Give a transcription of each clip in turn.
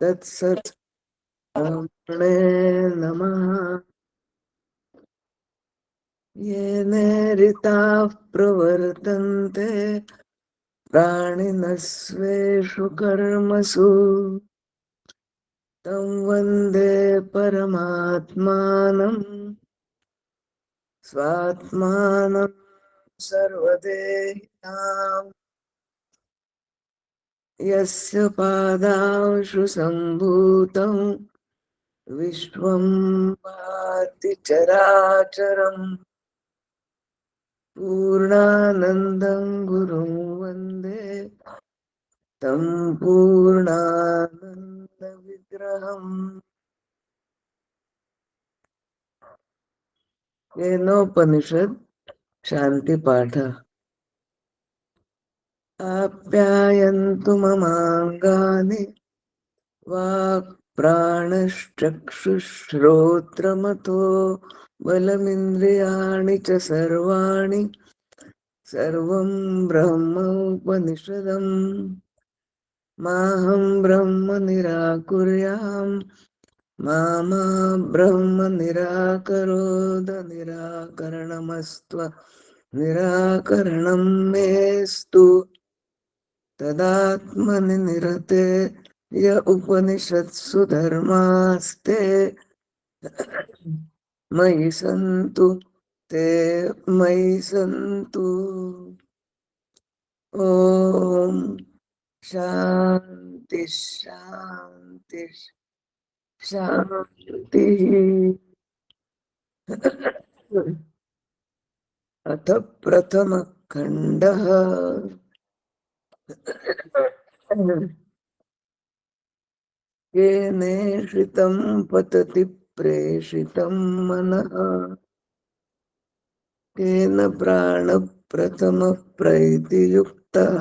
तत्सत्। ब्रह्मणे नमः। येन ऋताः प्रवर्तन्ते प्राणिनः स्वेषु कर्मसु तं वन्दे परमात्मानं स्वात्मानं सर्वदेहिनां यस्य पादांशु सम्भूतं विश्वं भाति चराचरम् पूर्णानन्दं गुरुं वन्दे तं पूर्णानन्दविग्रहम्। केनोपनिषद शांति पाठ। आप्यायन्तु ममाङ्गानि वाक् प्राणश्चक्षुश्रोत्रमथो बलमिन्द्रियाणि च सर्वाणि सर्वं ब्रह्मोपनिषदम् माहं ब्रह्म निराकुर्याम् मा ब्रह्म निराकरोद निराकरणमस्त्व निराकरणं मेस्तु तदात्मनि निरते य उपनिषत्सु धर्मास्ते मयि सन्तु ते मयि सन्तु। ओम शांति शांति शांति। अथ प्रथम खंडः केनेषितं पतति प्रेषितं मनः केन प्राणप्रथमः प्रैतियुक्तः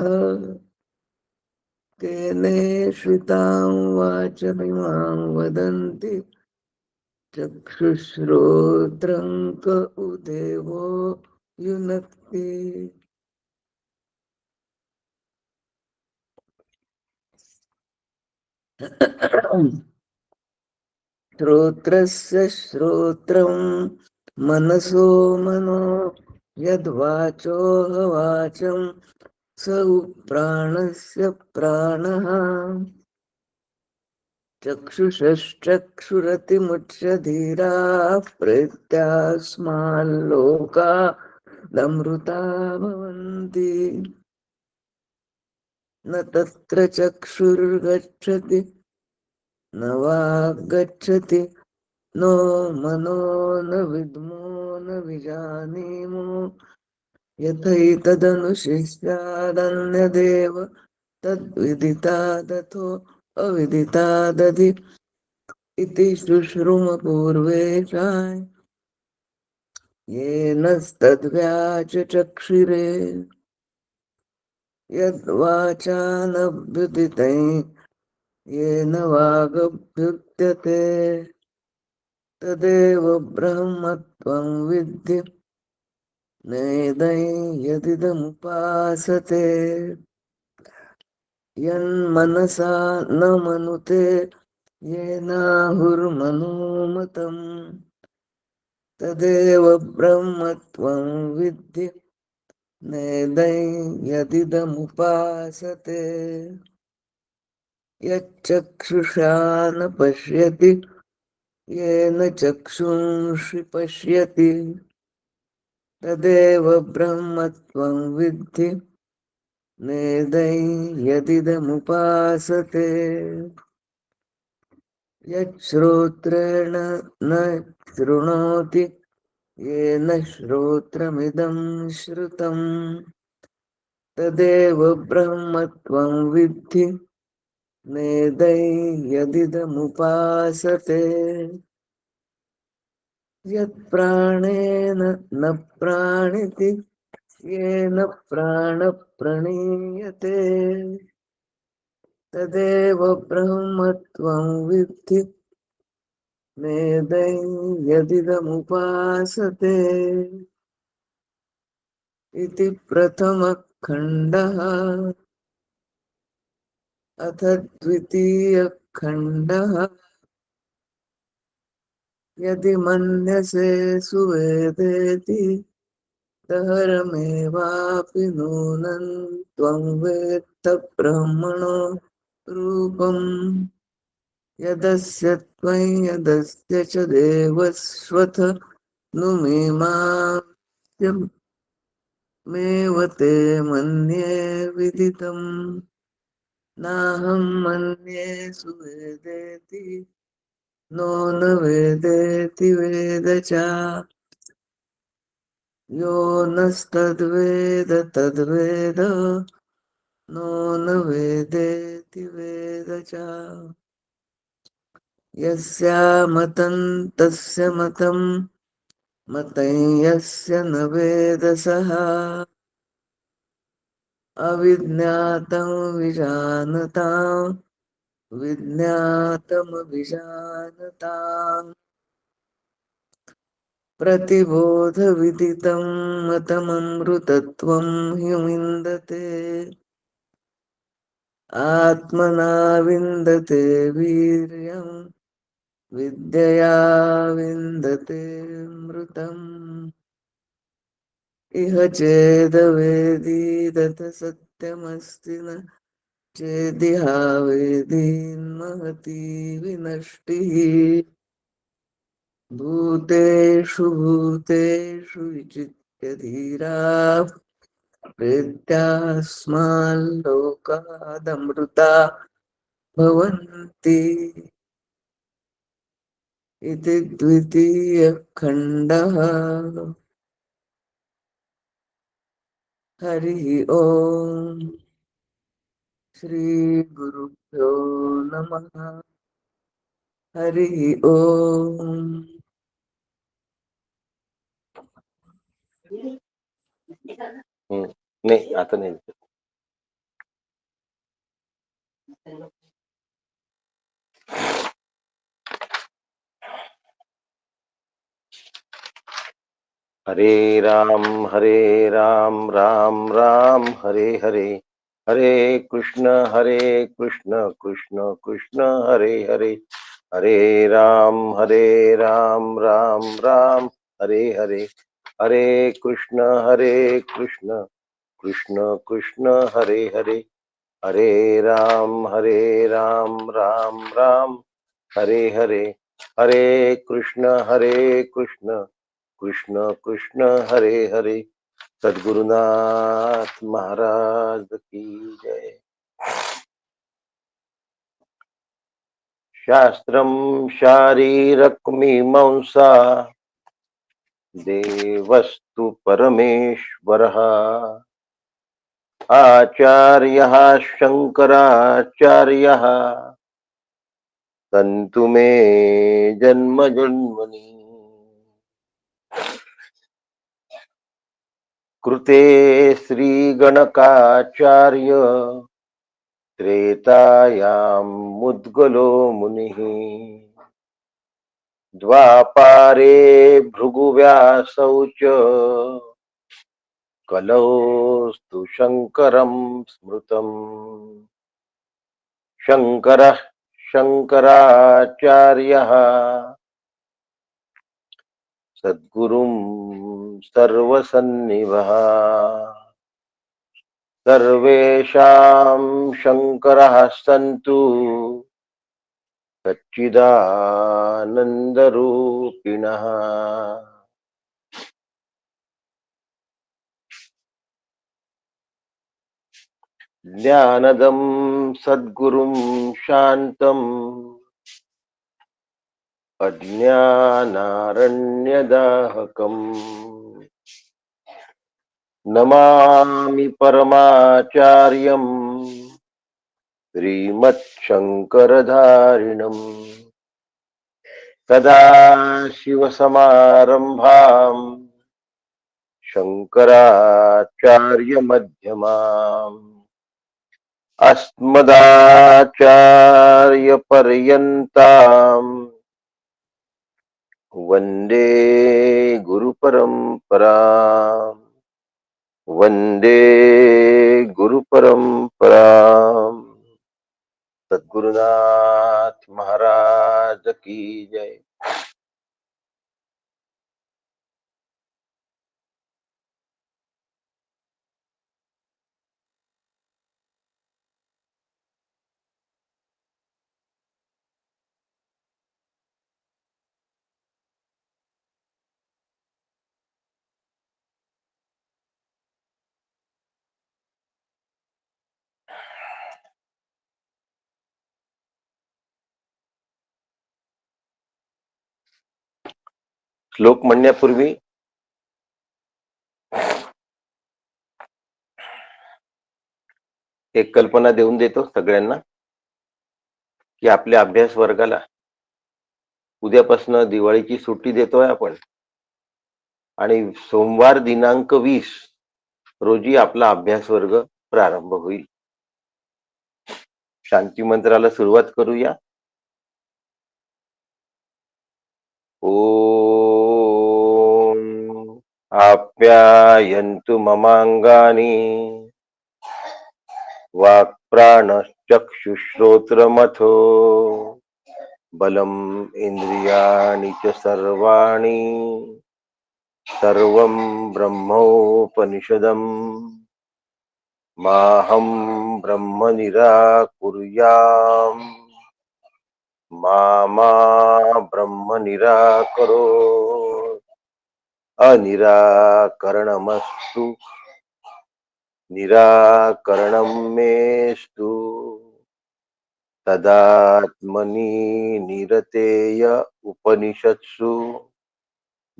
केनेषितां वाचमिमां वदन्ति चक्षुश्रोत्रं क उदेवो युनक्ति। श्रोत्रस्य श्रोत्रं मनसो मनो यद्वाचोह वाचं स प्राणस्य प्राणः चक्षुषश्चक्षुरतिमुच्यधीराः प्रेत्यास्माल्लोकादमृता भवन्ति न तत्र चक्षुर्गच्छति न वाग्गच्छति नो मनो न विद्मो न विजानीमो यथैतदनुशिष्यादन्यदेव तद्विदितादथो अविदितादधि इति शुश्रुमपूर्वेषां येन तद्व्याचचक्षुरे यद्वाचानभ्युदितै येन वागभ्युद्यते तदेव ब्रह्मत्वं विद्धि नेदै यदिदमुपासते यन्मनसा न मनुते येनाहुर्मनोमतम् तदेव ब्रह्मत्वं विद्धि नेदै यदिदमुपासते यच्चक्षुषा न पश्यति येन चक्षुंषि पश्यति तदेव ब्रह्मत्वं विद्धि नेदै यदिदमुपासते यच्छ्रोत्रेण न शृणोति येन श्रोत्रमिदं श्रुतं तदेव ब्रह्मत्वं विद्धि नेदै यदिदमुपासते यत्प्राणेन न प्राणिति येन प्राणप्रणीयते तदेव ब्रह्मत्वं विद्धि नेदै यदिदमुपासते इति प्रथमः खण्डः। अथ द्वितीयः खण्डः यदि मन्यसे सुवेदेति दहरमेवापि नूनं त्वं वेत्थ ब्रह्मणो रूपम् यदस्य त्वं यदस्य च देवस्वथ नुमिमांस्यमेव ते मन्ये विदितम् नाहं मन्ये सुवेदेति नो न वेदेति वेद च यो नस्तद्वेद तद्वेद नो न वेदेति वेद च यस्यामतं तस्य मतं मतं यस्य न वेद सः अविज्ञातं विजानताम् विज्ञातमभिजानताम् प्रतिबोधविदितं मतममृतत्वं हि विन्दते आत्मना विन्दते वीर्यं विद्यया विन्दते मृतम् इह चेदवेदीदथ सत्यमस्ति न चेदिहावेदीन्महती विनष्टिः भूतेषु भूतेषु विचित्य धीराः प्रेत्यास्माल्लोकादमृता भवन्ति इति द्वितीयः खण्डः हरिः ओम् श्रीगुरुभ्यो नमः हरिः ओम् नहीं आता नहीं। हरे राम राम राम हरे हरे, हरे कृष्ण कृष्ण कृष्ण हरे हरे, हरे राम राम राम हरे हरे, हरे कृष्ण कृष्ण कृष्ण हरे हरे, हरे राम राम राम हरे हरे, हरे कृष्ण कृष्ण कृष्ण हरे हरे। सद्गुरुनाथ महाराज की जय। शास्त्रम शारीरक मीमांसा देवस्तु परमेश्वरः आचार्यः शंकराचार्यः सन्तु मे जन्म जन्मनि कृते श्रीगणकाचार्य त्रेतायां मुद्गलो मुनिः द्वापारे भृगुव्यासौ च कलौस्तु शङ्करं स्मृतम् शङ्करः शङ्कराचार्यः सद्गुरुं सर्वसन्निभः सर्वेषां शङ्करः सन्तु सच्चिदानन्दरूपिणः। ज्ञानदं सद्गुरुं शान्तं अज्ञानारण्यदाहकम् नमामि परमाचार्यं श्रीमच्छङ्करधारिणम् सदाशिवसमारम्भाम् शङ्कराचार्यमध्यमाम् अस्मदाचार्यपर्यन्ताम् वन्दे गुरुपरम्पराम् वन्दे गुरुपरम्पराम्। सद्गुरुनाथ महाराज की जय. श्लोक म्हणण्यापूर्वी एक कल्पना देऊन देतो सगळ्यांना की आपल्या अभ्यास वर्गाला उद्यापासून दिवाळीची सुट्टी देतोय आपण आणि सोमवार दिनांक 20 रोजी आपला अभ्यास वर्ग प्रारंभ होईल. शांती मंत्राला सुरुवात करूया. ओम आप्यायन्तु ममांगानि वाक्प्राणश्चक्षुश्रोत्रमथो बलम् इंद्रियाणि च सर्वाणि सर्वं ब्रह्मोपनिषदम् माहं ब्रह्म निराकुर्याम् मा ब्रह्म निराकरो अनिराकरणमस्तु निराकरणं मेस्तु तदात्मनि निरतेय उपनिषत्सु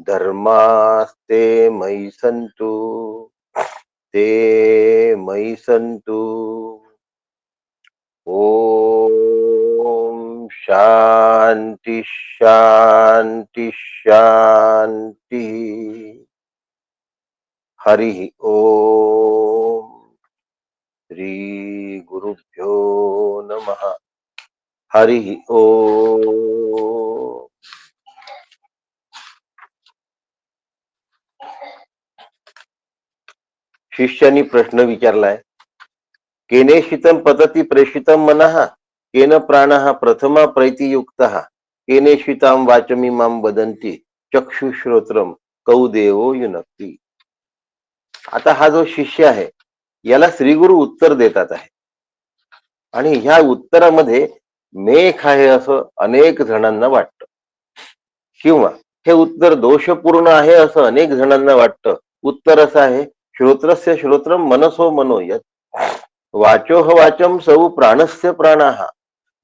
धर्मास्ते मयि सन्तु ते मयि सन्तु. ओम शांति शांति शांति. हरि ओम. श्री गुरुभ्यो नमः. हरि ओम. शिष्यानी प्रश्न विचारलाय. केनेशितं पतति प्रेषितं मनः केन प्राणः प्रथमा प्रैतियुक्तः केनेशितां वाचमिमां वदन्ति चक्षुश्रोत्रम कौ देवो युनक्ति. आता हा जो शिष्य आहे याला श्रीगुरु उत्तर देतात आहे आणि ह्या उत्तरामध्ये मेख आहे असं अनेक जणांना वाटतं किंवा हे उत्तर दोषपूर्ण आहे असं अनेक जणांना वाटतं. उत्तर असं आहे श्रोत्रस्य श्रोत्रम मनसो मनोयत वाचोह वाचम सौ प्राणस्य प्राणाः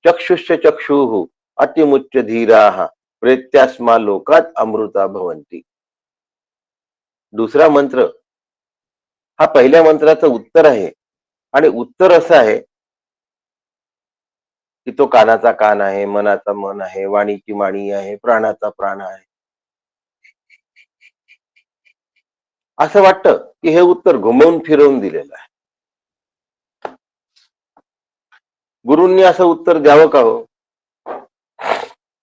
चक्षुश्च चक्षुः अतिमुच्च धीराः प्रेत्यास्मा लोकात अमृता भवन्ति. दुसरा मंत्र हा पहिल्या मंत्राचं उत्तर आहे आणि उत्तर असं आहे की तो कानाचा कान आहे, मनाचा मन आहे, वाणीची वाणी आहे, प्राणाचा प्राण आहे. असं वाटतं की हे उत्तर घुमवून फिरवून दिलेलं आहे. गुरूंनी असं उत्तर द्यावं का हो?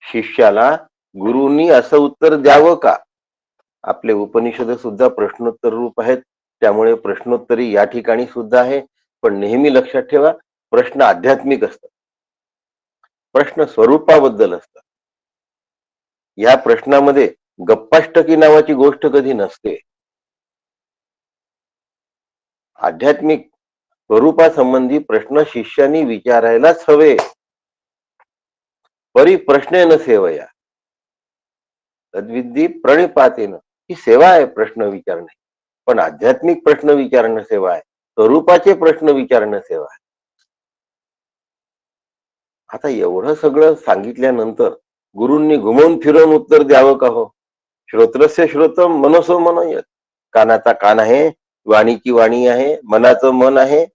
शिष्याला गुरूंनी असं उत्तर द्यावं का? आपले उपनिषद सुद्धा प्रश्नोत्तर रूप आहेत, त्यामुळे प्रश्नोत्तरी या ठिकाणी सुद्धा आहे. पण नेहमी लक्षात ठेवा, प्रश्न आध्यात्मिक असतात, प्रश्न स्वरूपाबद्दल असतात. या प्रश्नामध्ये गप्पाष्टकी नावाची गोष्ट कधी नसते. आध्यात्मिक स्वरूपासंबंधी प्रश्न शिष्यानी विचारायलाच हवे. परी प्रश्नेन सेवया तद्विद्धी प्रणिपातेन. ही सेवा आहे प्रश्न विचारणे, पण आध्यात्मिक प्रश्न विचारणं सेवा आहे, स्वरूपाचे प्रश्न विचारणं सेवा आहे. आता एवढं सगळं सांगितल्यानंतर गुरूंनी घुमवून फिरवून उत्तर द्यावं का हो? श्रोत्रस्य श्रोत्रम मनसो मनोयत. कानाचा कान आहे, वाणीची वाणी आहे, मनाचं मन आहे,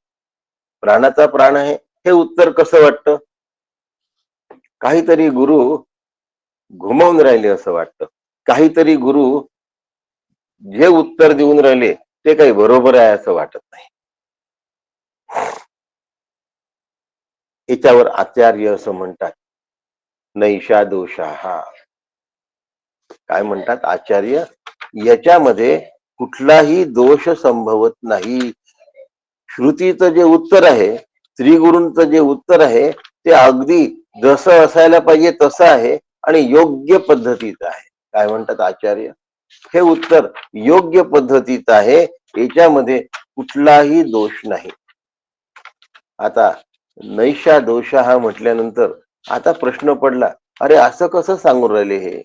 प्राणाचा प्राण आहे. हे उत्तर कसं वाटतं? काहीतरी गुरु घुमवून राहिले असं वाटतं. काहीतरी गुरु जे उत्तर देऊन राहिले ते काही बरोबर आहे असं वाटत नाही. याच्यावर आचार्य असं म्हणतात नैषा दोषा. काय म्हणतात आचार्य? याच्यामध्ये कुठलाही दोष संभवत नाही. श्रुतीचं जे उत्तर आहे, श्री गुरूंचं जे उत्तर आहे ते अगदी जसं असायला पाहिजे तसं आहे आणि योग्य पद्धतीचं आहे. काय म्हणतात आचार्य? हे उत्तर योग्य पद्धतीचं आहे, याच्यामध्ये कुठलाही दोष नाही. आता नैषा दोषा हा म्हटल्यानंतर आता प्रश्न पडला, अरे असं कसं सांगून राहिले हे?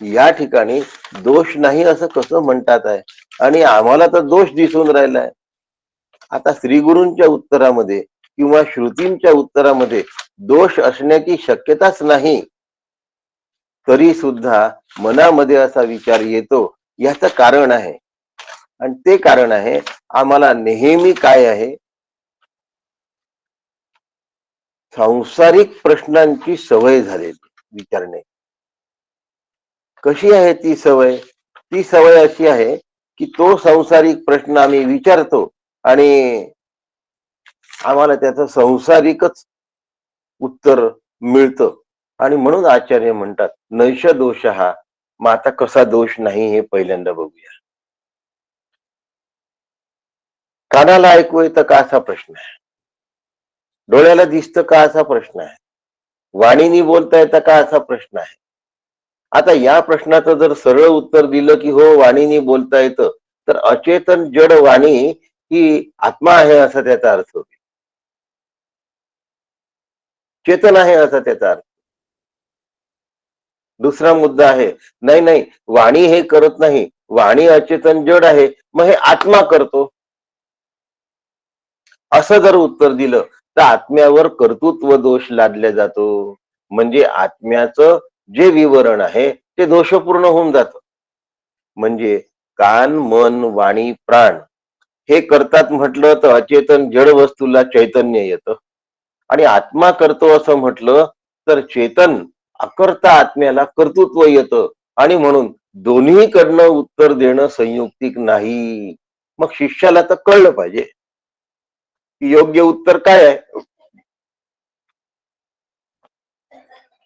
या ठिकाणी दोष नाही असं कसं म्हणतात आहे आणि आम्हाला तर दोष दिसून राहिलाय. आता श्रीगुरूंच्या उत्तरामध्ये किंवा श्रुतींच्या उत्तरामध्ये दोष असण्याची शक्यताच नाही, तरी सुद्धा मनामध्ये असा विचार येतो. याचं कारण आहे, आणि ते कारण आहे आम्हाला नेहमी काय आहे, सांसारिक प्रश्नांची सवय झालेली विचारणे. कशी आहे ती सवय? ती सवय अशी आहे की तो सांसारिक प्रश्न आम्ही विचारतो आणि आम्हाला त्याचं सांसारिकच उत्तर मिळतं. आणि म्हणून आचार्य म्हणतात नैष दोष हा. मग आता कसा दोष नाही हे पहिल्यांदा बघूया. कानाला ऐकू येतं का असा प्रश्न आहे, डोळ्याला दिसतं का असा प्रश्न आहे, वाणीनी बोलता येतं का असा प्रश्न आहे. आता या प्रश्नाचं जर सरळ उत्तर दिलं की हो वाणीनी बोलता येतं, तर अचेतन जड वाणी ही आत्मा आहे असा त्याचा अर्थ होतो. चेतन आहे असा त्याचा अर्थ. दुसरा मुद्दा आहे, नाही नाही वाणी हे करत नाही, वाणी अचेतन जड आहे, मग हे आत्मा करतो. असं जर उत्तर दिलं तर आत्म्यावर कर्तृत्व दोष लादला जातो. म्हणजे आत्म्याचं जे विवरण आहे ते दोषपूर्ण होऊन जातं. म्हणजे कान मन वाणी प्राण हे करतात म्हटलं तर अचेतन जड वस्तूला चैतन्य येतं, आणि आत्मा करतो असं म्हटलं तर चेतन अकर्ता आत्म्याला कर्तृत्व येतं. आणि म्हणून दोन्हीकडनं उत्तर देणं संयुक्तिक नाही. मग शिष्याला तर कळलं पाहिजे की योग्य उत्तर काय आहे,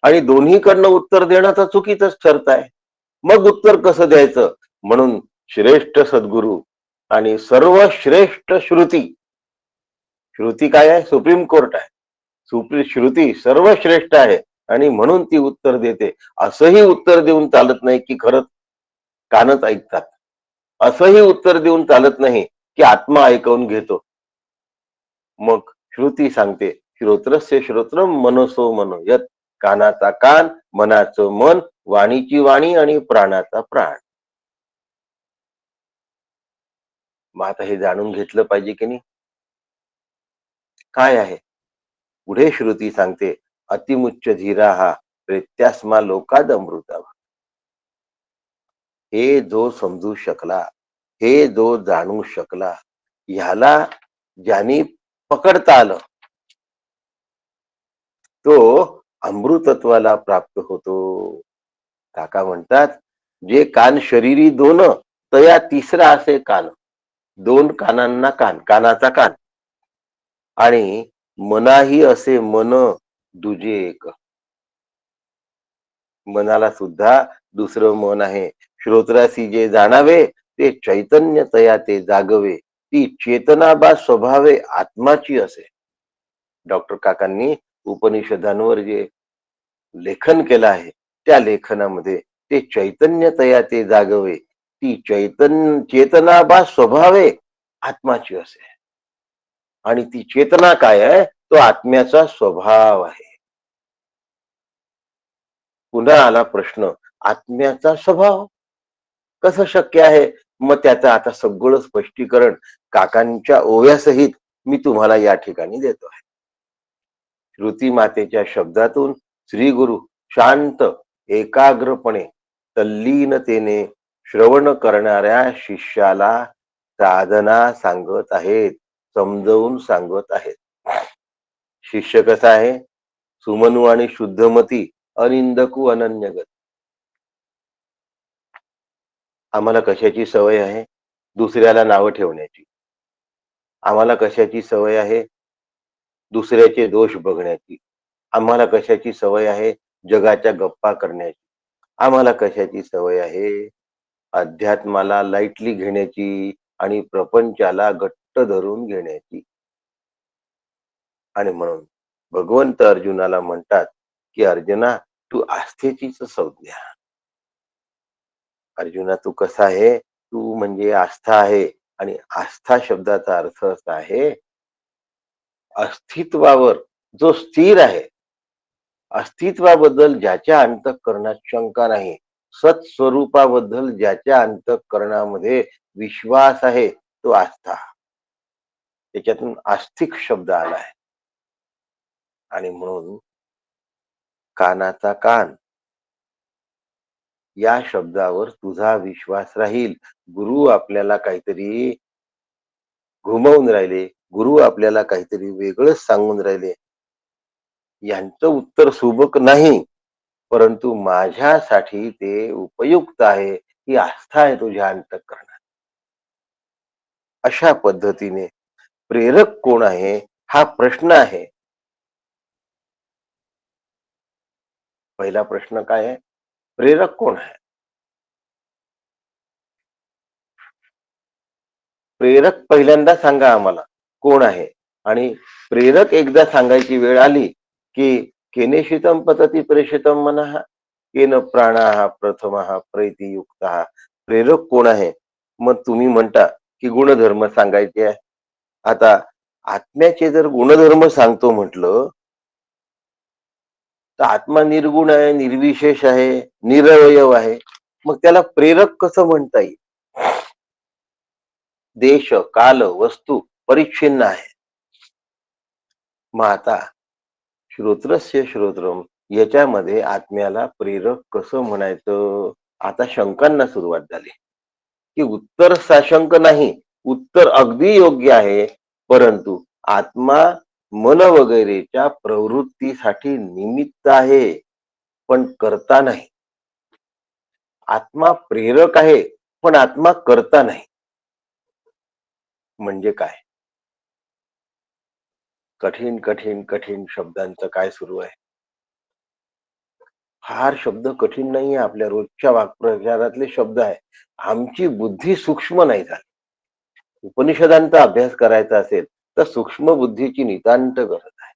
आणि दोन्हीकडनं उत्तर देणं तर चुकीचंच ठरत आहे. मग उत्तर कसं द्यायचं? म्हणून श्रेष्ठ सद्गुरु आणि सर्वश्रेष्ठ श्रुती. श्रुती काय आहे? सुप्रीम कोर्ट आहे. श्रुती सर्वश्रेष्ठ आहे आणि म्हणून ती उत्तर देते. असंही उत्तर देऊन चालत नाही की खरंच कानच ऐकतात. असंही उत्तर देऊन चालत नाही की आत्मा ऐकवून घेतो. मग श्रुती सांगते श्रोत्रस्य श्रोत्रम मनसो मनो यत. कानाचा कान, मनाचं मन, वाणीची वाणी आणि प्राणाचा प्राण. मग आता हे जाणून घेतलं पाहिजे की नाही काय आहे. पुढे श्रुती सांगते अतिमुच्च धीरा हा प्रेत्यास्मा लोकाद अमृता. हे जो समजू शकला, हे जो जाणू शकला, ह्याला ज्यानी पकडता आलं तो अमृतत्वाला प्राप्त होतो. काका म्हणतात जे कान शरीरी दोन तया तिसरा असे कान. दोन कानांना कान, कानाचा कान, आणि मनाही असे मन दुजे एक. मनाला सुद्धा दुसरं मन आहे. श्रोत्रासी जे जाणावे ते चैतन्य तया ते जागवे. ती चेतनाबा स्वभावे आत्माची असे. डॉक्टर काकांनी उपनिषदांवर जे लेखन केलं आहे त्या लेखनामध्ये ते चैतन्य तया ते जागवे ती चेतनाबा स्वभावे आत्माची असे. आणि ती चेतना काय आहे? तो आत्म्याचा स्वभाव आहे. पुन्हा आला प्रश्न, आत्म्याचा स्वभाव कसं शक्य आहे? मग त्याचं आता सगळं स्पष्टीकरण काकांच्या ओव्यासहित मी तुम्हाला या ठिकाणी देतो आहे. श्रुती मातेच्या शब्दातून श्री गुरु शांत एकाग्रपणे तल्लीनतेने श्रवण करणाऱ्या शिष्याला साधना सांगत आहेत, समजवून सांगत आहेत. शिष्य कसा आहे? सुमनू आणि शुद्धमती, अनिंदकू अनन्यगत. आम्हाला कशाची सवय आहे? दुसऱ्याला नावं ठेवण्याची. आम्हाला कशाची सवय आहे? दुसऱ्याचे दोष बघण्याची. आम्हाला कशाची सवय आहे? जगाच्या गप्पा करण्याची. आम्हाला कशाची सवय आहे? अध्यात्माला लाईटली घेण्याची आणि प्रपंचाला घट्ट धरून घेण्याची. आणि म्हणून भगवंत अर्जुनाला म्हणतात की अर्जुना, तू आस्थेचीच संज्ञा. अर्जुना, तू कसा आहे? तू म्हणजे आस्था आहे. आणि आस्था शब्दाचा अर्थ असा आहे, अस्तित्वावर जो स्थिर आहे, अस्तित्वाबद्दल ज्याच्या अंतःकरणात शंका नाही, सत्स्वरूपाबद्दल ज्याच्या अंतःकरणामध्ये विश्वास आहे, तो आस्था. त्याच्यातून आस्तिक शब्द आलाय. आणि म्हणून कानाचा कान या शब्दावर तुझा विश्वास राहील. गुरु आपल्याला काहीतरी घुमवून राहिले, गुरु आपल्याला काहीतरी वेगळंच सांगून राहिले, यांचं उत्तर सुबक नाही, परंतु माझ्यासाठी ते उपयुक्त आहे, ही आस्था आहे तुझ्या अंतःकरणात. अशा पद्धतीने प्रेरक कोण आहे हा प्रश्न आहे. पहिला प्रश्न काय आहे? प्रेरक कोण आहे? प्रेरक पहिल्यांदा सांगा आम्हाला कोण आहे. आणि प्रेरक एकदा सांगायची वेळ आली की केनेशितम पतती प्रेषितम मनः केन प्राणाः प्रथमः प्रैतियुक्तः. प्रेरक कोण आहे? मग तुम्ही म्हणता की गुणधर्म सांगायचे आहे. आता आत्म्याचे जर गुणधर्म सांगतो म्हटलं तर आत्मा निर्गुण आहे, निर्विशेष आहे, निरवयव आहे. मग त्याला प्रेरक कसं म्हणता येईल? देश काल वस्तू परिच्छिन्न आहे. मग आता श्रोत्रस्य श्रोत्रम याच्यामध्ये आत्म्याला प्रेरक कसं म्हणायचं? आता शंकांना सुरुवात झाली की उत्तर साशंक नाही, उत्तर अगदी योग्य आहे, परंतु आत्मा मन वगैरेच्या प्रवृत्तीसाठी निमित्त आहे, पण करता नाही. आत्मा प्रेरक आहे, पण आत्मा करता नाही. म्हणजे काय? कठीण कठीण कठीण शब्दांचं काय सुरू आहे? फार शब्द कठीण नाहीये, आपल्या रोजच्या वाक्प्रचारातले शब्द आहे. आमची बुद्धी सूक्ष्म नाही झाली. उपनिषदांचा अभ्यास करायचा असेल तर सूक्ष्म बुद्धीची नितांत गरज आहे.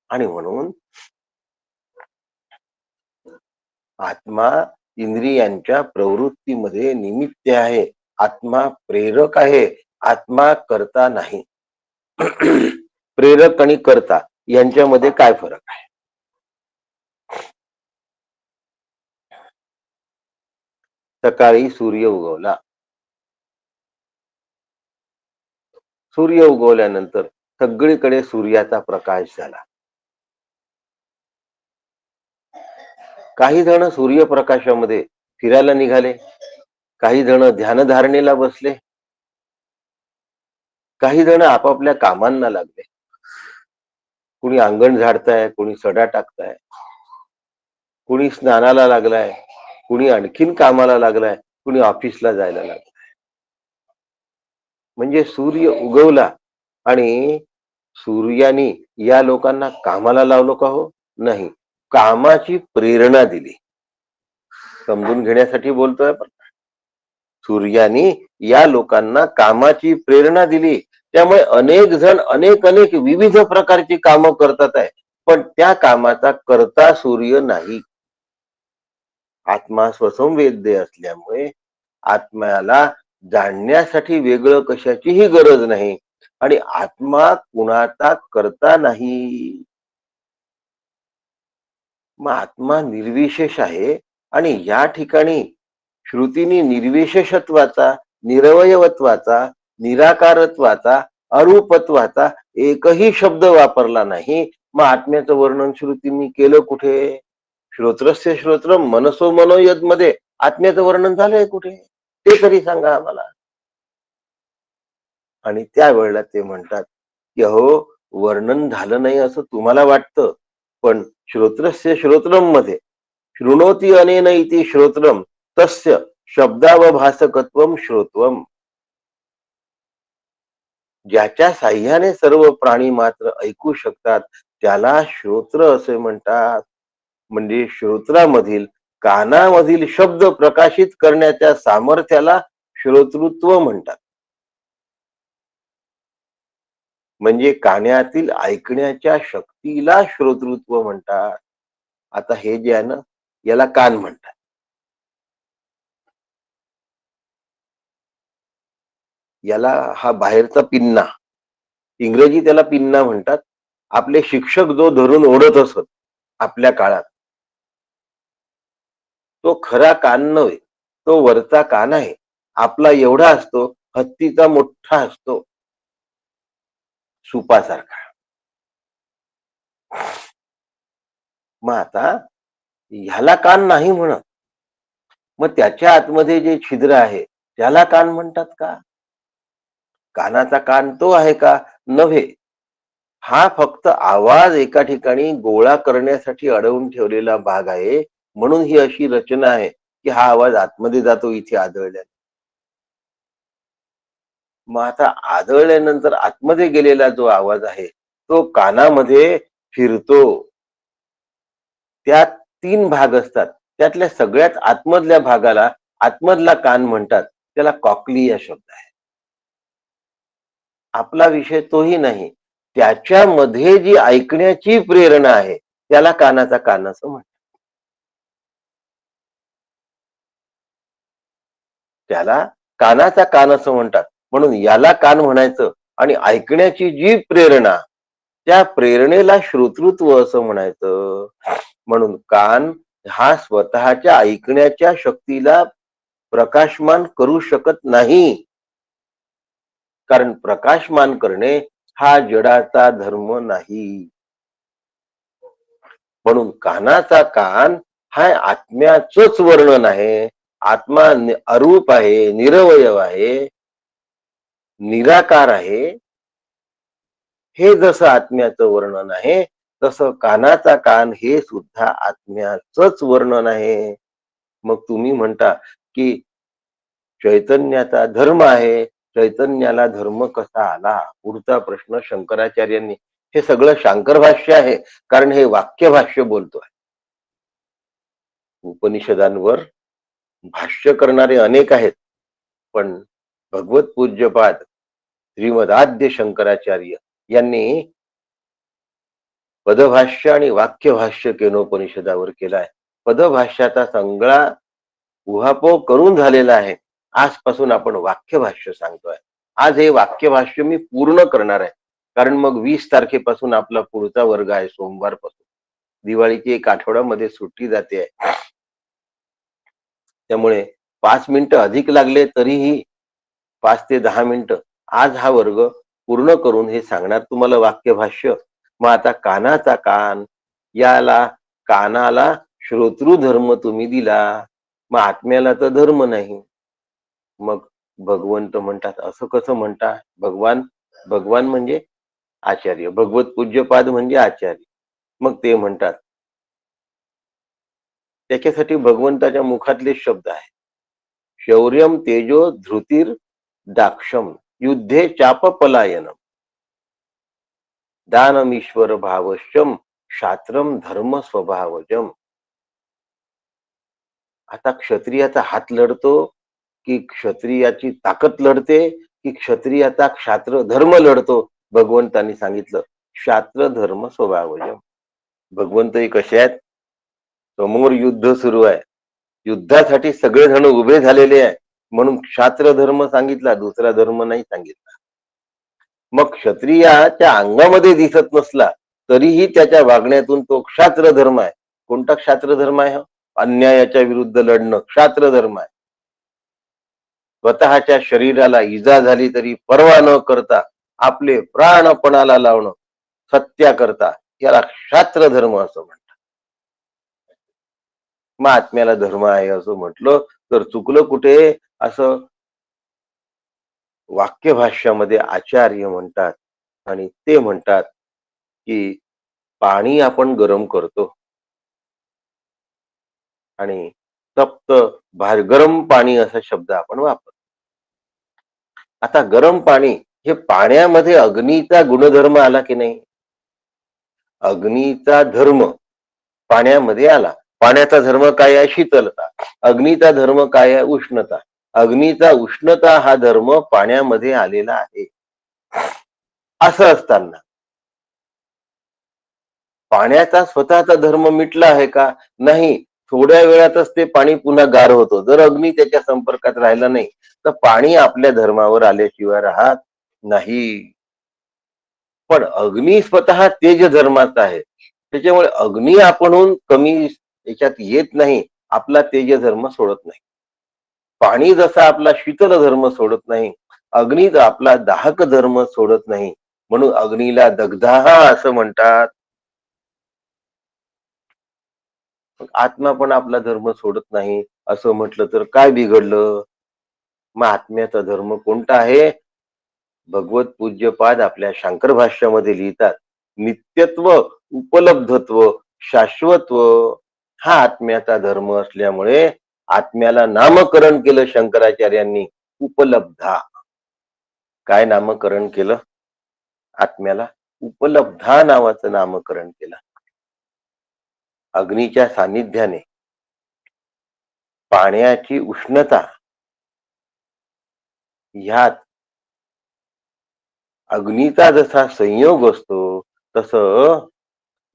आणि म्हणून आत्मा इंद्रियांच्या प्रवृत्तीमध्ये निमित्त आहे, आत्मा प्रेरक आहे, आत्मा करता नाही. प्रेरक आणि करता यांच्यामध्ये काय फरक आहे? सकाळी सूर्य उगवला. सूर्य उगवल्यानंतर सगळीकडे सूर्याचा प्रकाश झाला. काही जण सूर्यप्रकाशामध्ये फिरायला निघाले, काही जण ध्यानधारणेला बसले, काही जण आपापल्या कामांना लागले. कुणी अंगण झाडताय, कुणी सडा टाकताय, कुणी स्नानाला लागलाय, कुणी आणखीन कामाला लागलाय, कुणी ऑफिसला जायला लागलाय. म्हणजे सूर्य उगवला आणि सूर्याने या लोकांना कामाला लावलं का? हो नाही, कामाची प्रेरणा दिली. समजून घेण्यासाठी बोलतोय आपण. सूर्याने या लोकांना कामाची प्रेरणा दिली, त्यामुळे अनेक जण अनेक अनेक विविध प्रकारची कामं करतात आहे, पण त्या कामाचा करता सूर्य नाही. आत्मा स्वसंवेद्य असल्यामुळे आत्म्याला जाणण्यासाठी वेगळं कशाचीही गरज नाही, आणि आत्मा कुणाचा करता नाही. मग आत्मा निर्विशेष आहे. आणि या ठिकाणी श्रुतीने निर्विशेषत्वाचा, निरवयवत्वाचा, निराकारत्वाचा, अरूपत्वाचा एकही शब्द वापरला नाही. मग आत्म्याचं वर्णन श्रुतींनी केलं कुठे? श्रोत्रस्य श्रोत्र मनसो मनोयद मध्ये आत्म्याचं वर्णन झालंय कुठे? ते तरी सांगा आम्हाला. आणि त्यावेळेला ते म्हणतात की अहो, वर्णन झालं नाही असं तुम्हाला वाटतं, पण श्रोत्रस्य श्रोत्रम मध्ये शृणोती अनेन इति श्रोत्रम तस्य शब्दावभासकत्वम श्रोत्वम. ज्याच्या साह्याने सर्व प्राणी मात्र ऐकू शकतात त्याला श्रोत्र असे म्हणतात. म्हणजे श्रोत्रामधील, कानामधील शब्द प्रकाशित करण्याच्या सामर्थ्याला श्रोतृत्व म्हणतात. म्हणजे कानातील ऐकण्याच्या तिला श्रोतृत्व म्हणतात. आता हे जे आहे ना, याला कान म्हणतात. याला हा बाहेरचा पिन्ना, इंग्रजी त्याला पिन्ना म्हणतात. आपले शिक्षक जो धरून ओढत असत आपल्या काळात, तो खरा कान नव्हे, तो वरचा कान आहे. आपला एवढा असतो, हत्तीचा मोठा असतो, सुपासारखा. मग आता ह्याला कान नाही म्हणत, मग त्याच्या आतमध्ये जे छिद्र आहे त्याला कान म्हणतात का? कानाचा कान तो आहे का? नव्हे. हा फक्त आवाज एका ठिकाणी गोळा करण्यासाठी अडवून ठेवलेला भाग आहे. म्हणून ही अशी रचना आहे की हा आवाज आतमध्ये जातो इथे आदळल्या. मग आता आदळल्यानंतर आतमध्ये गेलेला जो आवाज आहे तो कानामध्ये फिरतो. त्यात 3 भाग असतात. त्यातल्या सगळ्यात आतमधल्या भागाला आतमधला कान म्हणतात. त्याला कॉक्लिया शब्द आहे. आपला विषय तोही नाही. त्याच्यामध्ये जी ऐकण्याची प्रेरणा आहे त्याला कानाचा कान असं म्हणतात. त्याला कानाचा कान असं म्हणतात. म्हणून याला कान म्हणायचं आणि ऐकण्याची जी प्रेरणा, त्या प्रेरणेला श्रोतृत्व असं म्हणायचं. म्हणून कान हा स्वतःच्या ऐकण्याच्या शक्तीला प्रकाशमान करू शकत नाही. कारण प्रकाशमान करणे हा जडाचा धर्म नाही. म्हणून कानाचा कान हा आत्म्याचंच वर्णन आहे. आत्मा अरूप आहे, निरवयव आहे, निराकार आहे. हे जसं आत्म्याचं वर्णन आहे, तसं कानाचा कान हे सुद्धा आत्म्याचंच वर्णन आहे. मग तुम्ही म्हणता की चैतन्याचा धर्म आहे, चैतन्याला धर्म कसा आला? पुढचा प्रश्न शंकराचार्यांनी, हे सगळं शांकर भाष्य आहे, कारण हे वाक्य भाष्य बोलतोय. उपनिषदांवर भाष्य करणारे अनेक आहेत, पण भगवत पूज्यपाद श्रीमदाद्य शंकराचार्य यांनी पदभाष्य आणि वाक्यभाष्य केनोपनिषदावर केलाय. पदभाष्याचा सगळा उहापोह करून झालेला आहे. आजपासून आपण वाक्यभाष्य सांगतोय. आज हे वाक्यभाष्य मी पूर्ण करणार आहे, कारण मग 20 तारखेपासून आपला पुढचा वर्ग आहे, सोमवारपासून. दिवाळीची 1 आठवड्यामध्ये सुट्टी जाते आहे. त्यामुळे 5 मिनिटं अधिक लागले तरीही 5 ते 10 मिनिटं आज हा वर्ग पूर्ण करून हे सांगणार तुम्हाला वाक्यभाष्य. मग आता कानाचा कान, याला कानाला श्रोतृधर्म तुम्ही दिला, मग आत्म्याला तर धर्म नाही. मग भगवंत म्हणतात, असं कसं म्हणता? भगवान म्हणजे आचार्य, भगवत पूज्यपाद म्हणजे आचार्य. मग ते म्हणतात, त्याच्यासाठी भगवंताच्या मुखातले शब्द आहे. शौर्यम तेजो धृतीर दाक्षम युद्धे चाप पलायनम दानमीश्वर भावश्चम शास्त्रम धर्म स्वभावजम. आता क्षत्रियाचा हात लढतो की क्षत्रियाची ताकद लढते, की क्षत्रियाचा क्षात्र धर्म लढतो? भगवंतांनी सांगितलं शास्त्र धर्म स्वभावजम. भगवंतही कसे आहेत? समोर युद्ध सुरू आहे, युद्धासाठी सगळेजण उभे झालेले आहे, म्हणून शास्त्र धर्म सांगितला, दुसरा धर्म नाही सांगितला. मग क्षत्रियाच्या अंगामध्ये दिसत नसला तरीही त्याच्या वागण्यातून तो क्षात्र धर्म आहे. कोणता क्षात्र धर्म आहे? अन्यायाच्या विरुद्ध लढणं क्षात्र धर्म आहे. स्वतःच्या शरीराला इजा झाली तरी पर्वा न करता आपले प्राणपणाला लावणं सत्या करता, याला क्षात्र धर्म असं म्हणतात. मग आत्म्याला धर्म आहे असं म्हटलं तर चुकलं कुठे? असं वाक्यभाष्यामध्ये आचार्य म्हणतात. आणि ते म्हणतात की पाणी आपण गरम करतो आणि तप्त गरम पाणी असा शब्द आपण वापरतो. आता गरम पाणी, हे पाण्यामध्ये अग्नीचा गुणधर्म आला की नाही? अग्नीचा धर्म पाण्यामध्ये आला. पाण्याचा धर्म काय आहे? शीतलता. अग्नीचा धर्म काय आहे? उष्णता. अग्नीचा उष्णता हा धर्म पाण्यामध्ये आलेला आहे. असं असताना पाण्याचा स्वतःचा धर्म मिटला आहे का? नाही. थोड्या वेळातच ते पाणी पुन्हा गार होतं. जर अग्नी त्याच्या संपर्कात राहिला नाही तर पाणी आपल्या धर्मावर आल्याशिवाय राहत नाही. पण अग्नी स्वतः तेज धर्माचा आहे. त्याच्यामुळे अग्नी आपणहून कमी याच्यात येत नाही, आपला तेज धर्म सोडत नाही. पाणी जसा आपला शीतल धर्म सोडत नाही, अग्नी आपला दाहक धर्म सोडत नाही. म्हणून अग्नीला दग्धाह असं म्हणतात. आत्मा पण आपला धर्म सोडत नाही असं म्हटलं तर काय बिघडलं? मग आत्म्याचा धर्म कोणता आहे? भगवत पूज्यपाद आपल्या शंकर भाष्यामध्ये लिहितात, नित्यत्व, उपलब्धत्व, शाश्वतत्व हा आत्म्याचा धर्म असल्यामुळे आत्म्याला नामकरण केलं शंकराचार्यांनी, उपलब्धा. काय नामकरण केलं? आत्म्याला उपलब्धा नावाचं नामकरण केलं. अग्नीच्या सानिध्याने पाण्याची उष्णता ह्यात अग्नीचा जसा संयोग असतो तसं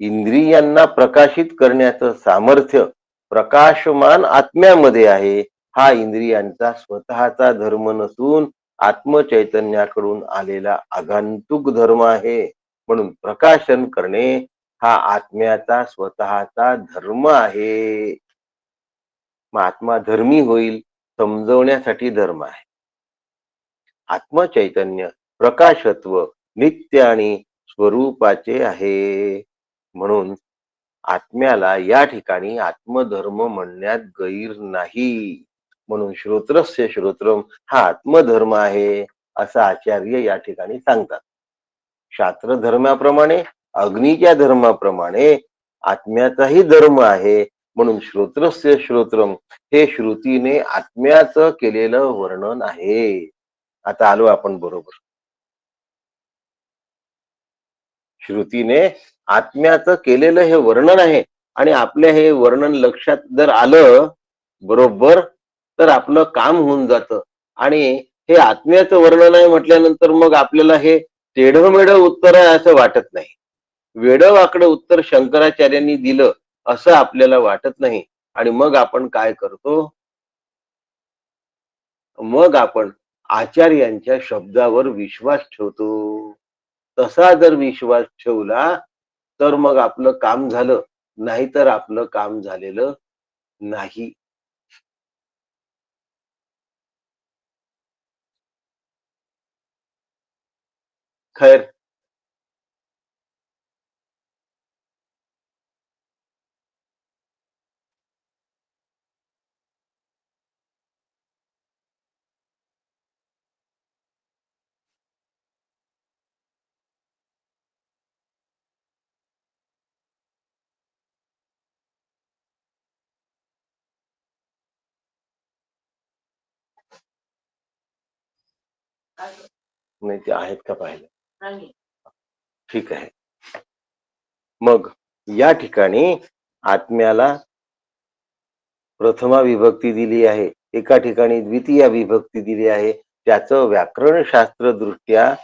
इंद्रियांना प्रकाशित करण्याचं सामर्थ्य प्रकाशमान आत्म्यामध्ये आहे. हा इंद्रियांचा स्वतःचा धर्म नसून आत्मचैतन्याकडून आलेला आगंतुक धर्म आहे. म्हणून प्रकाशन करणे हा आत्म्याचा स्वतःचा धर्म आहे. मग आत्मा धर्मी होईल समजवण्यासाठी धर्म आहे. आत्मचैतन्य प्रकाशत्व नित्य आणि स्वरूपाचे आहे. म्हणून आत्म्याला या ठिकाणी आत्मधर्म म्हणण्यात गैर नाही. म्हणून श्रोत्रस्य श्रोत्रम हा आत्मधर्म आहे असं आचार्य या ठिकाणी सांगतात. शास्त्र धर्माप्रमाणे अग्नीच्या धर्माप्रमाणे आत्म्याचाही धर्म आहे. म्हणून श्रोत्रस्य श्रोत्रम हे श्रुतीने आत्म्याचं केलेलं वर्णन आहे. आता आलो आपण बरोबर. श्रुतीने आत्म्याचं केलेलं हे वर्णन आहे आणि आपल्या हे वर्णन लक्षात जर आलं बरोबर तर आपलं काम होऊन जातं. आणि हे आत्म्याचं वर्णन आहे म्हटल्यानंतर मग आपल्याला हे तेढमेढ उत्तर आहे असं वाटत नाही. वेडवाकडं उत्तर शंकराचार्यांनी दिलं असं आपल्याला वाटत नाही. आणि मग आपण काय करतो? मग आपण आचार्यांच्या शब्दावर विश्वास ठेवतो. तसा जर विश्वास ठेवला तर मग आपलं काम झालं, नाहीतर आपलं काम झालेलं नाही. खैर, नाही ते आहेत का पाहिलं? ठीक आहे. मग या ठिकाणी आत्म्याला प्रथमा विभक्ती दिली आहे, एका ठिकाणी द्वितीय विभक्ती दिली आहे. त्याचं व्याकरण शास्त्र दृष्ट्या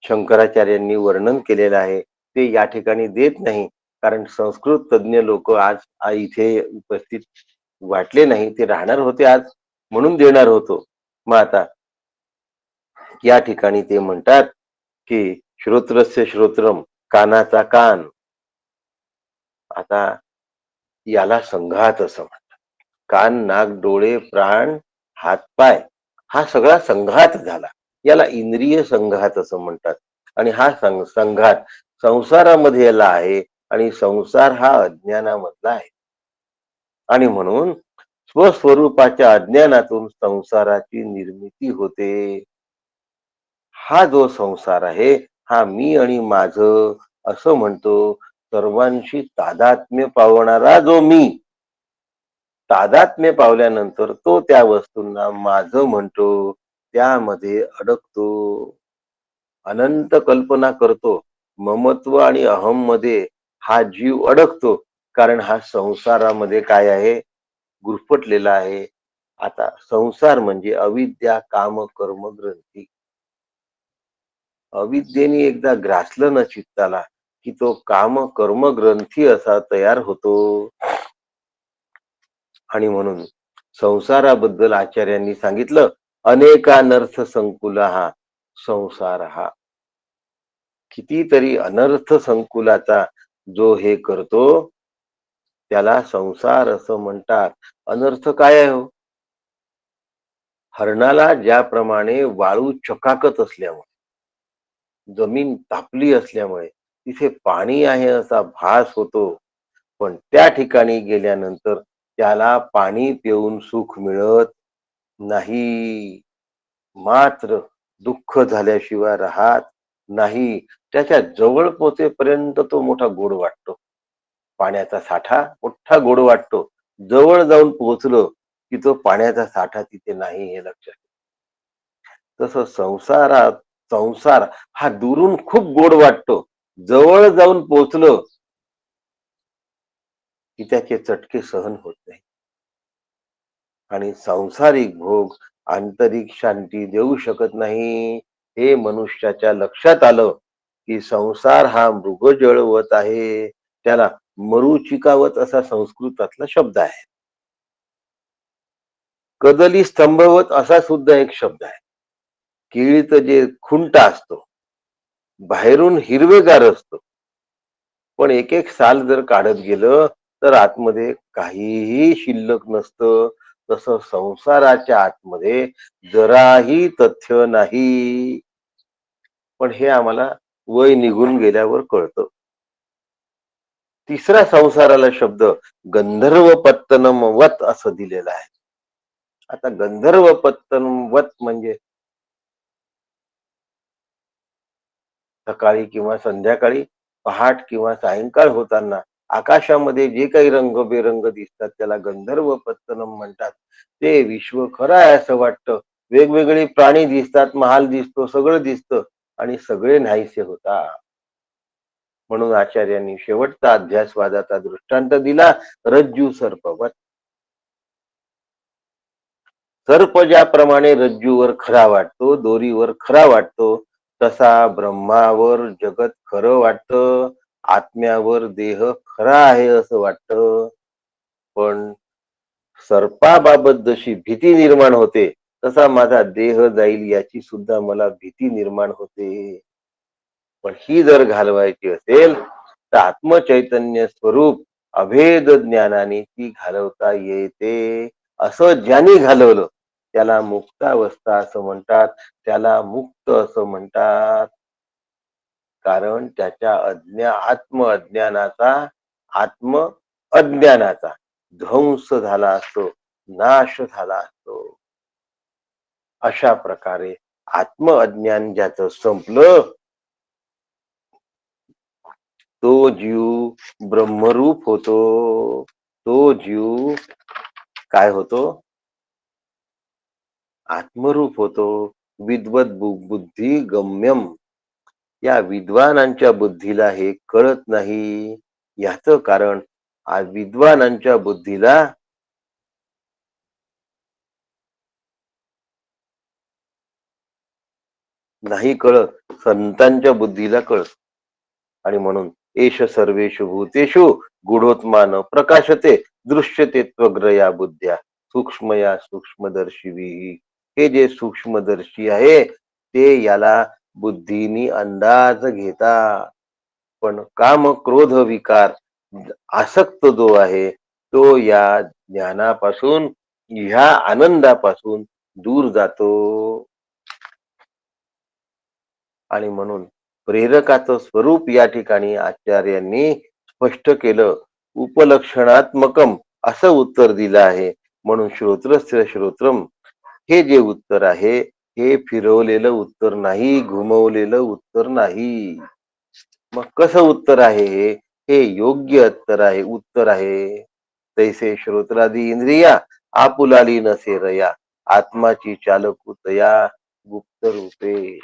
शंकराचार्यांनी वर्णन केलेलं आहे. ते या ठिकाणी देत नाही, कारण संस्कृत तज्ञ लोक आज इथे उपस्थित वाटले नाही. ते राहणार होते आज, म्हणून देणार होतो. मग आता या ठिकाणी ते म्हणतात की श्रोत्रस्य श्रोत्रम, कानाचा कान. आता याला संघात असं म्हणतात. कान, नाक, डोळे, प्राण, हात, पाय हा सगळा संघात झाला. याला इंद्रिय संघात असं म्हणतात. आणि हा संघात संसारामध्ये याला आहे आणि संसार हा अज्ञानामधला आहे. आणि म्हणून स्वस्वरूपाच्या अज्ञानातून संसाराची निर्मिती होते. हा जो संसार आहे हा मी आणि माझं असं म्हणतो. सर्वांशी तादात्म्य पावणारा जो मी, तादात्म्य पावल्यानंतर तो त्या वस्तूंना माझं म्हणतो, त्यामध्ये अडकतो, अनंत कल्पना करतो. ममत्व आणि अहम मध्ये हा जीव अडकतो, कारण हा संसारामध्ये काय आहे? गुरफटलेला आहे. आता संसार म्हणजे अविद्या, काम, कर्म, ग्रंथी. अविद्येने एकदा ग्रासलं ना चित्ताला की तो काम कर्म ग्रंथी असा तयार होतो. आणि म्हणून संसाराबद्दल आचार्यांनी सांगितलं, अनेकानर्थ संकुला हा संसार हा. कितीतरी अनर्थ संकुलाचा जो हे करतो त्याला संसार असं म्हणतात. अनर्थ काय आहे हो? हरणाला ज्याप्रमाणे वाळू चकाकत असल्यामुळे, जमीन तापली असल्यामुळे तिथे पाणी आहे असा भास होतो, पण त्या ठिकाणी गेल्यानंतर त्याला पाणी पिऊन सुख मिळत नाही, मात्र दुःख झाल्याशिवाय राहत नाही. त्याच्या जवळ पोचेपर्यंत तो मोठा गोड वाटतो, पाण्याचा साठा मोठा गोड वाटतो. जवळ जाऊन पोहोचलो की तो पाण्याचा साठा तिथे नाही हे लक्षात. तसं संसार हा दुरून खूप गोड वाटतो, जवळ जाऊन पोहोचलो की त्याचे चटके सहन होत नाही. आणि सांसारिक भोग आंतरिक शांती देऊ शकत नाही. हे मनुष्याच्या लक्षात आलं की संसार हा मृगजळवत आहे. त्याला मरुचिकावत असा संस्कृतातला शब्द आहे. कदली स्तंभवत असा सुद्धा एक शब्द आहे. केळीचं जे खुंट असतो बाहेरून हिरवेगार असतो, पण एक एक साल जर काढत गेलं तर आतमध्ये काहीही शिल्लक नसतं. तसं संसाराच्या आतमध्ये जराही तथ्य नाही. पण हे आम्हाला वय निघून गेल्यावर कळतं. तिसरा संसाराला शब्द गंधर्व पत्तनमवत असं दिलेला आहे. आता गंधर्व पत्तनवत म्हणजे सकाळी किंवा संध्याकाळी, पहाट किंवा सायंकाळ होताना आकाशामध्ये जे काही रंगबेरंग दिसतात त्याला गंधर्व पत्तनम म्हणतात. ते विश्व खरं आहे असं वाटतं. वेगवेगळे प्राणी दिसतात, महाल दिसतो, सगळं दिसतं आणि सगळे नाहीसे होतात. म्हणून आचार्यांनी शेवटचा अध्यासवादाचा दृष्टांत दिला, रज्जू सर्पवत. सर्प ज्याप्रमाणे रज्जूवर खरा वाटतो, दोरीवर खरा वाटतो, तसा ब्रह्मावर जगत खरं वाटतं, आत्म्यावर देह खरा आहे असं वाटतं. पण सर्पाबाबत जशी भीती निर्माण होते तसा माझा देह जाईल याची सुद्धा मला भीती निर्माण होते. पण ही जर घालवायची असेल तर आत्मचैतन्य स्वरूप अभेद ज्ञानाने ती घालवता येते. असं ज्यांनी घालवलं त्याला मुक्तावस्था असं म्हणतात, त्याला मुक्त असं म्हणतात. कारण त्याच्या आत्म अज्ञानाचा ध्वंस झाला असतो, नाश झाला असतो. अशा प्रकारे आत्म अज्ञान ज्याचं संपलं तो जीव ब्रह्मरूप होतो. तो जीव काय होतो? आत्मरूप होतो. विद्वत बुद्धी गम्यम. या विद्वानांच्या बुद्धीला हे कळत नाही. याच कारण आज विद्वानांच्या बुद्धीला नाही कळत, संतांच्या बुद्धीला कळत. आणि म्हणून एष सर्वेषु भूतेषु गुढोत्मान प्रकाशते दृश्यते त्वग्रया बुद्ध्या सूक्ष्मया सूक्ष्मदर्शिवी. हे जे सूक्ष्मदर्शी आहे ते याला बुद्धीनी अंदाज घेता. पण काम क्रोध विकार आसक्त जो आहे तो या ज्ञानापासून, ह्या आनंदापासून दूर जातो. आणि म्हणून प्रेरकाचं स्वरूप या ठिकाणी आचार्यांनी स्पष्ट केलं. उपलक्षणात्मकम असं उत्तर दिलं आहे. म्हणून श्रोत्रस्य श्रोत्रम हे जे उत्तर आहे हे फिरवलेलं उत्तर नाही, घुमवलेलं उत्तर नाही. मग कसं उत्तर आहे हे योग्य उत्तर आहे. तैसे श्रोत्रादी इंद्रिया आपुलाली नसे रया, आत्माची चालकुतया गुप्त रूपे.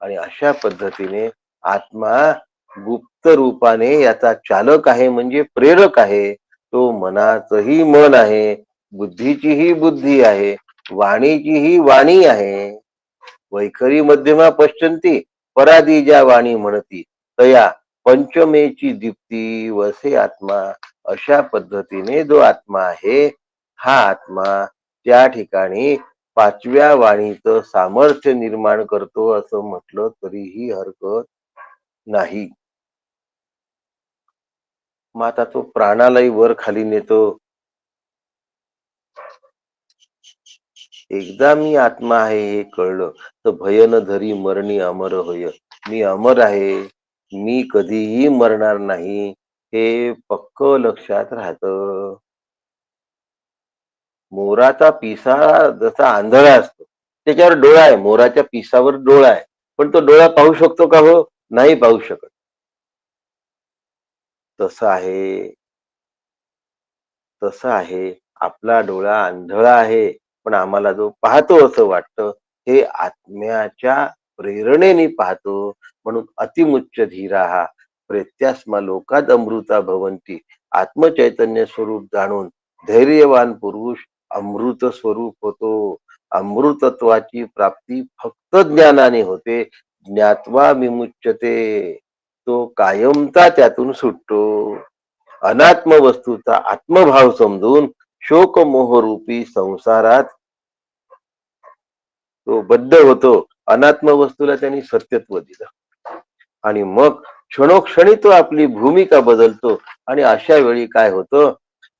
आणि अशा पद्धतीने आत्मा गुप्त रूपाने याचा चालक आहे, म्हणजे प्रेरक आहे. तो मनाचंही मन आहे, बुद्धीचीही बुद्धी आहे, वाणीचीही वाणी आहे. वैखरी मध्यमा पश्चंती परादी ज्या वाणी म्हणती तया पंचमेची दीप्ती वसे आत्मा. अशा पद्धतीने जो आत्मा आहे, हा आत्मा त्या ठिकाणी पाचव्या वाणीचं सामर्थ्य निर्माण करतो असं म्हटलं तरीही हरकत नाही. मग आता तो प्राणालाही वर खाली नेतो. एकदा मी आत्मा आहे हे कळलं तर भयन धरी मरणी अमर होय. मी अमर आहे, मी कधीही मरणार नाही, हे पक्क लक्षात राहतं. मोराचा पिसा जसा आंधळा असतो, त्याच्यावर डोळा आहे, मोराच्या पिसावर डोळा आहे, पण तो डोळा पाहू शकतो का हो? नाही पाहू शकत. तसं आहे, तसं आहे. आपला डोळा आंधळा आहे, पण आम्हाला जो पाहतो असं वाटतं, हे आत्म्याच्या प्रेरणेने पाहतो. म्हणून अतिमुच्च धीरा हा प्रेत्यास्मा लोकात अमृता भवंती. आत्मचैतन्य स्वरूप जाणून धैर्यवान पुरुष अमृत स्वरूप होतो. अमृतत्वाची प्राप्ती फक्त ज्ञानाने होते. ज्ञात्वा विमुच्यते, तो कायमचा त्यातून सुटतो. अनात्म वस्तूचा आत्मभाव समजून शोक मोहरूपी संसारात तो बद्ध होतो. अनात्म वस्तूला त्यांनी सत्यत्व दिलं आणि मग क्षणोक्षणी तो आपली भूमिका बदलतो. आणि अशा वेळी काय होतं,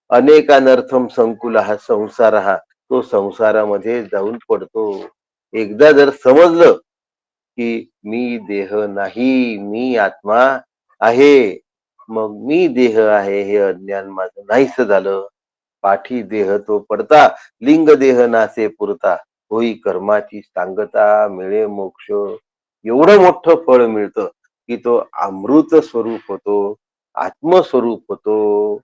अनेकानर्थम संकुल हा संसार, हा तो संसारामध्ये जाऊन पडतो. एकदा जर समजलं की मी देह नाही, मी आत्मा आहे, मग मी देह आहे हे अज्ञान माझं नाहीस झालं. पाठी देह तो पडता, लिंग देह नासे पुरता, होई कर्माची सांगता, मिळे मोक्ष. एवढं मोठं फळ मिळतं की तो अमृत स्वरूप होतो, आत्मस्वरूप होतो,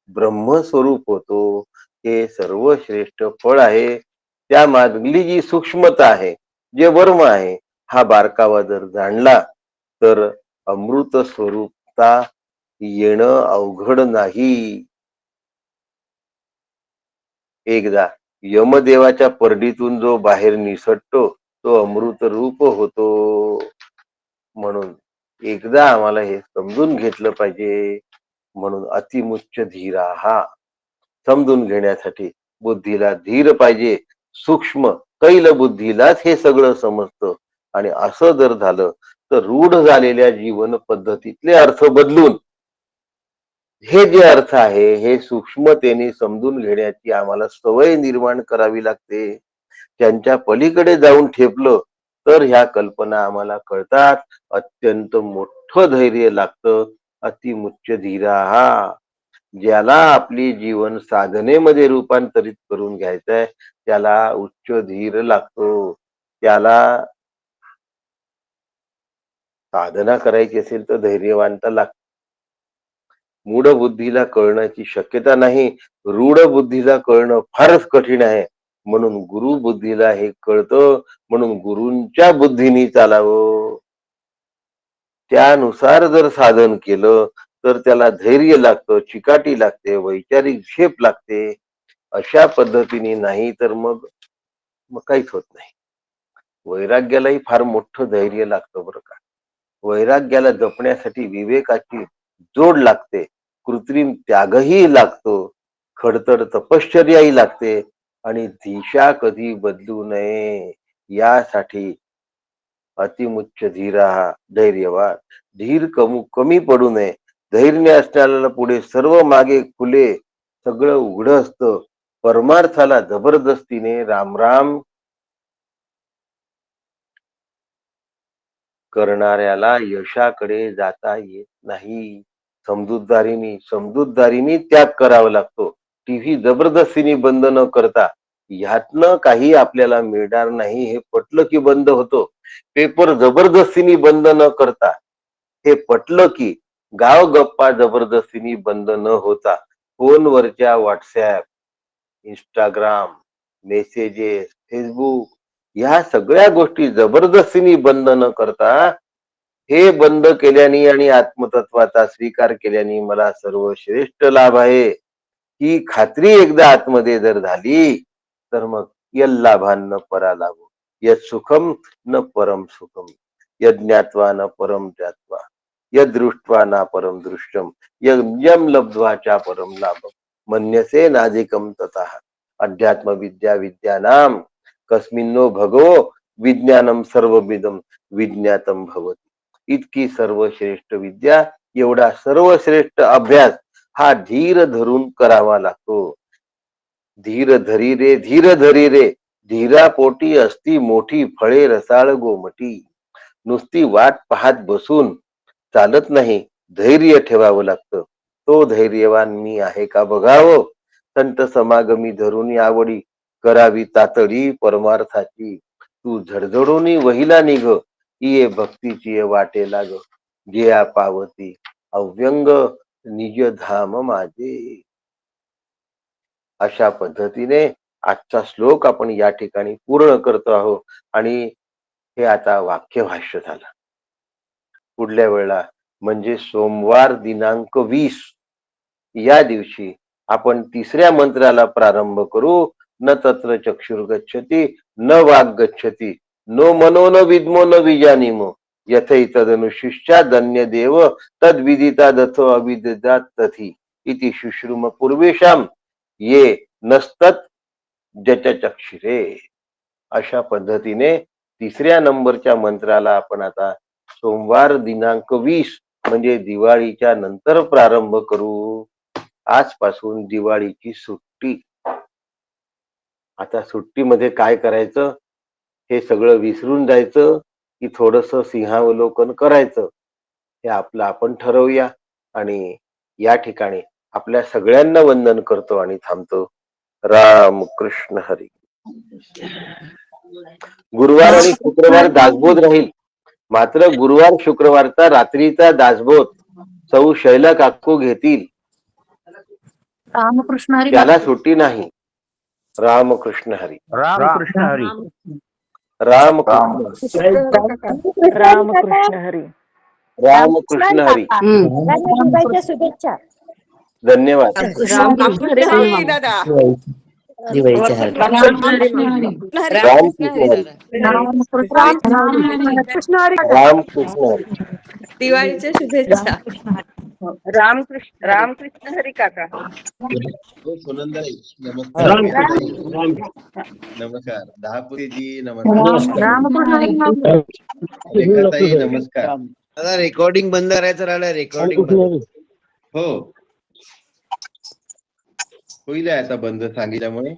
ब्रह्मस्वरूप होतो. हे सर्वश्रेष्ठ फळ आहे. त्या मागली जी सूक्ष्मता आहे, जे वर्म आहे, हा बारकावा जर जाणला तर अमृत स्वरूपता येणं अवघड नाही. एकदा यमदेवाच्या परडीतून जो बाहेर निसटतो तो अमृत रूप होतो. म्हणून एकदा आम्हाला हे समजून घेतलं पाहिजे. म्हणून अतिमुच्च धीरा हा समजून घेण्यासाठी बुद्धीला धीर पाहिजे. सूक्ष्म कैल बुद्धीलाच हे सगळं समजतं. आणि असं जर झालं तर रूढ झालेल्या जीवन पद्धतीतले अर्थ बदलून हे जे अर्थ आहे हे सूक्ष्मतेने समजून घेण्याची आम्हाला सवय निर्माण करावी लागते. त्यांच्या पलीकडे जाऊन ठेपलं तर ह्या कल्पना आम्हाला कळतात. अत्यंत मोठं धैर्य लागतं. अतिमुच्च धीरा हा, ज्याला आपली जीवन साधनेमध्ये रूपांतरित करून घ्यायचंय त्याला उच्च धीर लागतो. त्याला साधना करायची असेल तर धैर्यवानता लागतो. मूढ बुद्धीला कळण्याची शक्यता नाही, रूढ बुद्धीला कळणं फारच कठीण आहे. म्हणून गुरु बुद्धीला हे कळतं. म्हणून गुरूंच्या बुद्धीने चालावं. त्यानुसार जर साधन केलं तर त्याला धैर्य लागतं, चिकाटी लागते, वैचारिक झेप लागते. अशा पद्धतीने नाही तर मग मग काहीच होत नाही. वैराग्यालाही फार मोठं धैर्य लागतं बरं का. वैराग्याला जपण्यासाठी विवेकाची जोड लागते, कृत्रिम त्यागही लागतो, खडतर तपश्चर्याही लागते. आणि दिशा कधी बदलू नये यासाठी अतिमुच्च धीरा हा धैर्यवान. धीर कमी पडू नये. धैर्य असणाऱ्याला पुढे सर्व मागे खुले, सगळं उघड असतं. परमार्थाला जबरदस्तीने रामराम करणाऱ्याला यशाकडे जाता येत नाही. समजूतदारीने त्याग करावा लागतो. टीव्ही जबरदस्तीने बंद न करता ह्यातनं काही आपल्याला मिळणार नाही हे पटलं की बंद होतो. पेपर जबरदस्तीने बंद न करता हे पटलं की गाव गप्पा जबरदस्तीने बंद न होता फोनवरच्या व्हॉट्सअप, इंस्टाग्राम, मेसेजेस, फेसबुक ह्या सगळ्या गोष्टी जबरदस्तीने बंद न करता हे बंद केल्याने आणि आत्मतत्वाचा स्वीकार केल्याने मला सर्वश्रेष्ठ लाभ आहे. ही खात्री एकदा आतमध्ये जर झाली तर मग यल्लाभान न परा लागू, यत सुखम न परम सुखम, यज्ञात्वा न परम ज्ञात्वा. यदृष्ट्वा ना परम दृष्टम यम लब्ध्वा चा परम लाभम मन्यसे नाधिकम ततः अध्यात्म विद्या विद्यानाम कस्मिन्नो भगवो विज्ञानम सर्वविदम विज्ञातम भवति. इतकी सर्वश्रेष्ठ विद्या, एवढा सर्वश्रेष्ठ अभ्यास हा धीर धरून करावा लागतो. धीर धरी रे धीर धरी रे धीरा पोटी असती मोठी फळे रसाळ गोमटी. नुसती वाट पाहत बसून चालत नाही, धैर्य ठेवावं लागतं. तो धैर्यवान मी आहे का बघावं. संत समागमी धरून आवडी करावी तातडी परमार्थाची. तू झडझडून वहिला निघ ये भक्तीची वाटे लाग जिया पावती अव्यंग निज धाम माझे. अशा पद्धतीने आजचा श्लोक आपण या ठिकाणी पूर्ण करतो आहोत आणि हे आता वाक्यभाष्य झालं. पुढल्या वेळेला म्हणजे सोमवार दिनांक 20 या दिवशी आपण तिसऱ्या मंत्राला प्रारंभ करू. न तत्र चक्षुर गच्छति न वाग गच्छति नो मनो न विद्मो न विजानीमो यथैतदनुशिष्या धन्य देव तद विदिता दथो अविदिता तथी इति शुश्रुम पूर्वेशाम ये नसतत जचचक्षिरे. अशा पद्धतीने तिसऱ्या नंबरच्या मंत्राला आपण आता सोमवार दिनांक 20 म्हणजे दिवाळीच्या नंतर प्रारंभ करू. आजपासून दिवाळीची सुट्टी. आता सुट्टीमध्ये काय करायचं हे सगळं विसरून जायचं की थोडस सिंहावलोकन करायचं हे आपलं आपण ठरवूया. आणि या ठिकाणी आपल्या सगळ्यांना वंदन करतो आणि थांबतो. राम कृष्ण हरी. गुरुवार आणि शुक्रवार दासबोध राहील, मात्र गुरुवार शुक्रवारचा रात्रीचा दासबोध सौ शैला काकू घेतील. रामकृष्ण हरी. त्याला सुट्टी नाही. रामकृष्ण हरी. रामकृष्ण हरी. रामकृष्ण रामकृष्ण हरी. रामकृष्ण हरी. शुभेच्छा. धन्यवाद. रामकृष्ण हरी दादा. दिवाळीच्या हार्दिक रामकृष्ण हरी. रामकृष्ण हरी. रामकृष्ण हरी. दिवाळीच्या शुभेच्छा. रामकृष्ण हरी काका. हो सुनंदाई नमस्कार. नमस्कार दहापुरीजी नमस्कार. रामकृष्ण रेखाताई नमस्कार. दादा रेकॉर्डिंग बंद करायचं राहिलं. रेकॉर्डिंग बंद हो होईल आता बंद सांगितल्यामुळे.